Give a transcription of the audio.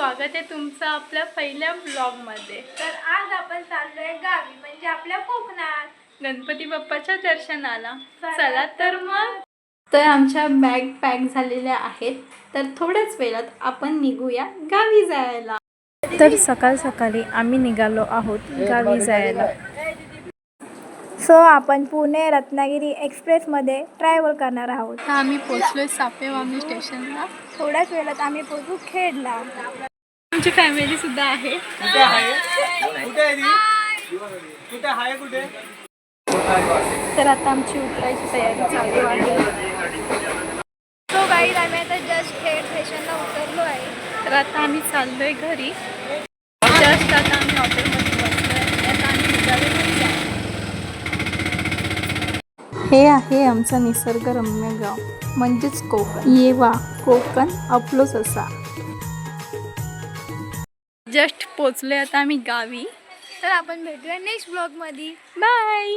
स्वागत आहे तुमचं आपल्या पहिल्या ब्लॉगमध्ये। तर आज आपण चाललोय गावी, म्हणजे आपल्या कोकणात गणपती बाप्पाच्या दर्शनाला। चला तर मग। तर आमच्या बॅग पॅक झालेल्या आहेत, तर थोड्याच वेळात आपण निघूया गावी जायला। तर सकाळ सकाळी आम्ही निघालो आहोत गावी जायला। सो आपण पुणे रत्नागिरी एक्सप्रेसमध्ये ट्रॅव्हल करणार आहोत। तर आम्ही पोचलोय सापेवामी स्टेशनला। थोड्याच वेळात आम्ही पोहोचू खेडला। आमची फॅमिली सुद्धा आहे। तर आता आमची उतरायची तयारी चालू आहे। सो गाईज, आम्ही आता जस्ट खेड स्टेशनला उतरलो आहे। तर आता आम्ही चाललोय घरी। जस्ट आता आम्ही हॉटेलमध्ये बसलोय। आता आम्ही निघालो घरी जायला। हे आहे आमचं निसर्गरम्य गाव, म्हणजेच कोकण। येवा कोकण आपलोच असा। जस्ट पोचलोय आता आम्ही गावी। तर आपण भेटूया नेक्स्ट ब्लॉगमध्ये। बाय।